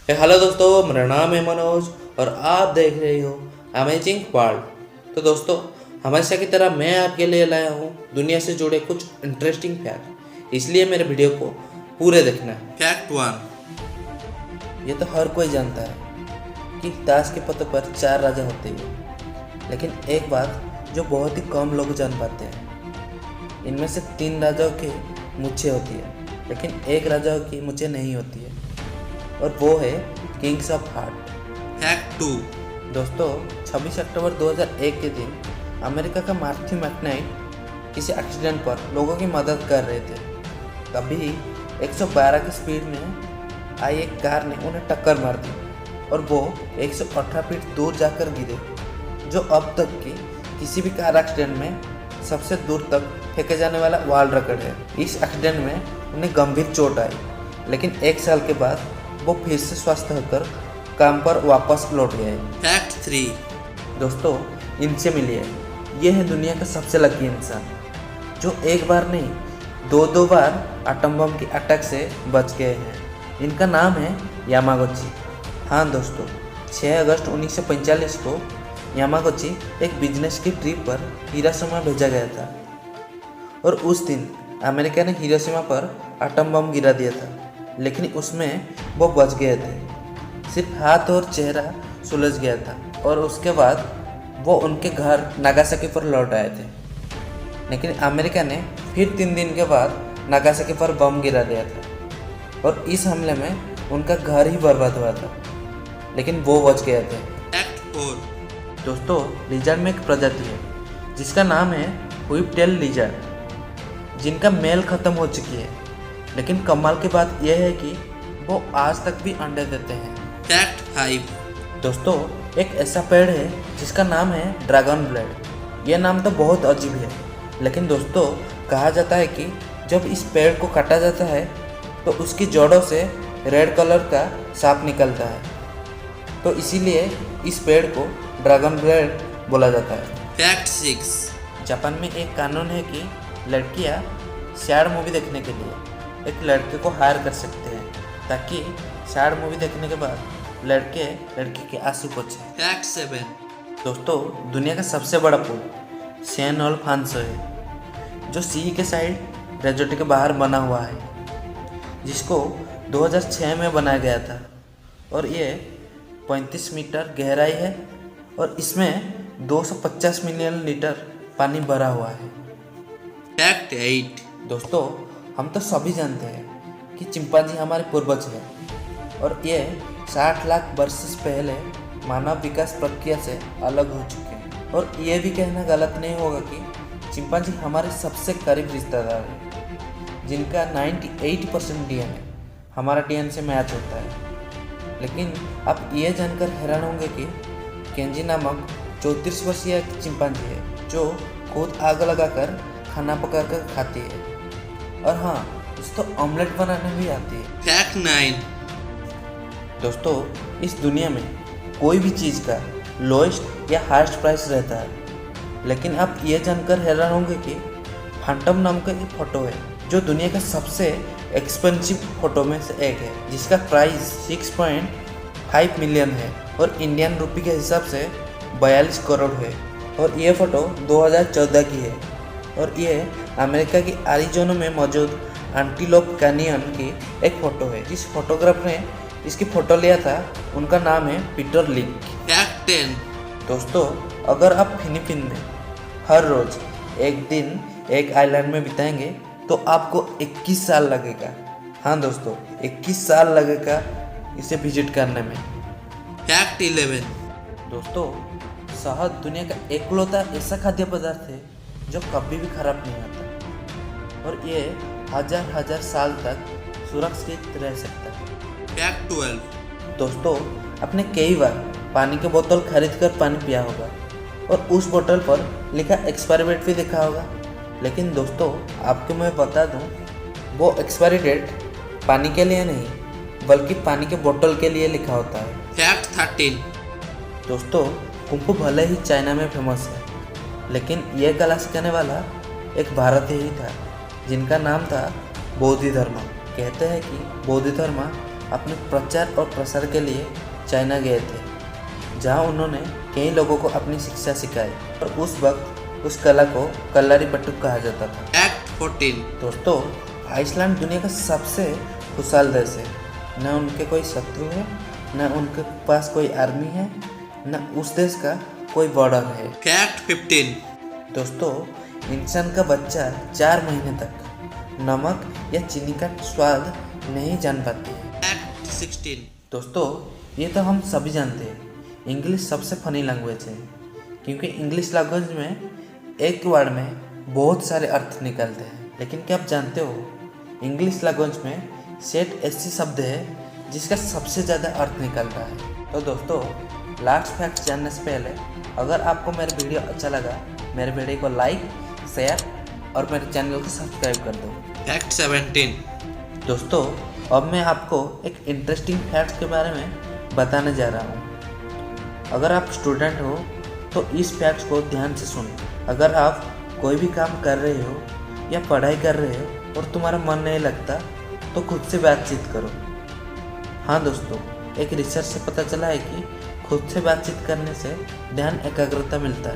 Hello दोस्तों, मेरा नाम है मनोज और आप देख रहे हो अमेजिंग वर्ल्ड। तो दोस्तों, हमेशा की तरह मैं आपके लिए लाया हूँ दुनिया से जुड़े कुछ इंटरेस्टिंग फैक्ट, इसलिए मेरे वीडियो को पूरे देखना। फैक्ट 1। ये तो हर कोई जानता है कि ताश के पत्तों पर 4 राजा होते हैं, लेकिन एक बात जो बहुत ही कम लोग जान पाते हैं, इनमें से 3 राजाओं की मूछें होती है, लेकिन एक राजा की मूछें नहीं होती है, और वो है किंग्स ऑफ हार्ट। फैक्ट 2। दोस्तों, 26 अक्टूबर 2001 के दिन अमेरिका का मार्थ्यू मैकनाइट किसी एक्सीडेंट पर लोगों की मदद कर रहे थे। तभी 112 की स्पीड में आई एक कार ने उन्हें टक्कर मार दी और वो 118 फीट दूर जाकर गिरे, जो अब तक की किसी भी कार एक्सीडेंट में सबसे दूर तक फेंके जाने वाला वर्ल्ड रिकॉर्ड है। इस एक्सीडेंट में उन्हें गंभीर चोट आई, लेकिन 1 साल के बाद वो फिर से स्वस्थ होकर काम पर वापस लौट गए। फैक्ट 3। दोस्तों, इनसे मिलिए, ये है दुनिया का सबसे लकी इंसान जो एक बार नहीं 2 बार एटम बम की अटैक से बच गए हैं। इनका नाम है यामागुची। हाँ दोस्तों, 6 अगस्त 1945 को यामागुची एक बिजनेस की ट्रिप पर हिरोशिमा भेजा गया था, और उस दिन अमेरिका ने हिरोशिमा पर एटम बम गिरा दिया था, लेकिन उसमें वो बच गए थे। सिर्फ हाथ और चेहरा सुलझ गया था, और उसके बाद वो उनके घर नागासाकी पर लौट आए थे। लेकिन अमेरिका ने फिर 3 दिन के बाद नागासाकी पर बम गिरा दिया था, और इस हमले में उनका घर ही बर्बाद हुआ था, लेकिन वो बच गए थे। फैक्ट 4। दोस्तों, लिजर्ड में एक प्रजाति है जिसका नाम है व्हिप टेल लिजर्ड, जिनका मेल खत्म हो चुकी है, लेकिन कमाल की बात यह है कि वो आज तक भी अंडे देते हैं। फैक्ट 5। दोस्तों, एक ऐसा पेड़ है जिसका नाम है ड्रैगन ब्लेड। यह नाम तो बहुत अजीब है, लेकिन दोस्तों कहा जाता है कि जब इस पेड़ को काटा जाता है तो उसकी जड़ों से रेड कलर का सांप निकलता है, तो इसीलिए इस पेड़ को ड्रैगन ब्लेड बोला जाता है। फैक्ट 6। जापान में एक कानून है कि लड़कियां सैड मूवी देखने के लिए एक लड़के को हायर कर सकते हैं, ताकि सैड मूवी देखने के बाद लड़की के आंसू पोंछे। फैक्ट 7। दोस्तों, दुनिया का सबसे बड़ा पुल सेन अल्फांसो है, जो सी के साइड रेजोर्ट के बाहर बना हुआ है, जिसको 2006 में बनाया गया था, और ये 35 मीटर गहराई है, और इसमें 250 मिलियन लीटर पानी भरा हुआ है। फैक्ट 8। दोस्तों, हम तो सभी जानते हैं कि चिंपांजी हमारे पूर्वज हैं, और ये 60 लाख वर्ष पहले मानव विकास प्रक्रिया से अलग हो चुके हैं। और ये भी कहना गलत नहीं होगा कि चिंपांजी हमारे सबसे करीब रिश्तेदार हैं, जिनका 98% डीएनए हमारा डीएनए से मैच होता है। लेकिन आप ये जानकर हैरान होंगे कि केंजी नामक 34 वर्षीय चिंपांजी है जो खुद आग लगाकर खाना पकाकर खाती है, और हाँ, उसको ऑमलेट बनाने भी आती है। फैक्ट 9। दोस्तों, इस दुनिया में कोई भी चीज़ का लोएस्ट या हाईएस्ट प्राइस रहता है, लेकिन आप ये जानकर हैरान होंगे कि फैंटम नाम का एक फ़ोटो है जो दुनिया का सबसे एक्सपेंसिव फ़ोटो में से एक है, जिसका प्राइस 6.5 मिलियन है, और इंडियन रुपये के हिसाब से 42 करोड़ है। और ये फ़ोटो 2014 की है, और ये अमेरिका की एरिज़ोना में मौजूद एंटीलोप कैनियन की एक फ़ोटो है। जिस फोटोग्राफर ने इसकी फ़ोटो लिया था उनका नाम है पीटर लिक। फैक्ट 10। दोस्तों, अगर आप फिलीपीन में हर रोज़ एक दिन एक आइलैंड में बिताएंगे तो आपको 21 साल लगेगा। हाँ दोस्तों, 21 साल लगेगा इसे विजिट करने में। फैक्ट 11। दोस्तों, शहद दुनिया का एकलौता ऐसा खाद्य पदार्थ है जो कभी भी खराब नहीं होता, और ये हजार साल तक सुरक्षित रह सकता है। फैक्ट 12। दोस्तों, आपने कई बार पानी की बोतल खरीद कर पानी पिया होगा, और उस बोतल पर लिखा एक्सपायरी डेट भी देखा होगा, लेकिन दोस्तों आपको मैं बता दूं, वो एक्सपायरी डेट पानी के लिए नहीं बल्कि पानी के बोतल के लिए लिखा होता है। फैक्ट 13। दोस्तों, कुंफू भले ही चाइना में फेमस है, लेकिन यह कला सिखाने वाला एक भारतीय ही था, जिनका नाम था बोधिधर्मा। कहते हैं कि बोधिधर्मा अपने प्रचार और प्रसार के लिए चाइना गए थे, जहां उन्होंने कई लोगों को अपनी शिक्षा सिखाई और उस वक्त उस कला को कल्लारीपट्टू कहा जाता था। एक्ट 14। दोस्तों, आइसलैंड दुनिया का सबसे खुशहाल देश है। न उनके कोई शत्रु है, न उनके पास कोई आर्मी है, न उस देश का कोई बॉर्डर है। एक्ट 15। दोस्तों, इंसान का बच्चा 4 महीने तक नमक या चीनी का स्वाद नहीं जान पाते हैं। एक्ट 16। दोस्तों, ये तो हम सभी जानते हैं, इंग्लिश सबसे फनी लैंग्वेज है, क्योंकि इंग्लिश लैंग्वेज में एक वर्ड में बहुत सारे अर्थ निकलते हैं। लेकिन क्या आप जानते हो, इंग्लिश लैंग्वेज में सेट ऐसी शब्द है जिसका सबसे ज़्यादा अर्थ निकल रहा है। तो दोस्तों, लास्ट फैक्ट जानने से पहले अगर आपको मेरा वीडियो अच्छा लगा, मेरे वीडियो को लाइक, शेयर और मेरे चैनल को सब्सक्राइब कर दो। फैक्ट 17। दोस्तों, अब मैं आपको एक इंटरेस्टिंग फैक्ट के बारे में बताने जा रहा हूँ। अगर आप स्टूडेंट हो तो इस फैक्ट को ध्यान से सुनो। अगर आप कोई भी काम कर रहे हो या पढ़ाई कर रहे हो और तुम्हारा मन नहीं लगता तो खुद से बातचीत करो। हाँ दोस्तों, एक रिसर्च से पता चला है कि खुद से बातचीत करने से ध्यान एकाग्रता मिलता है।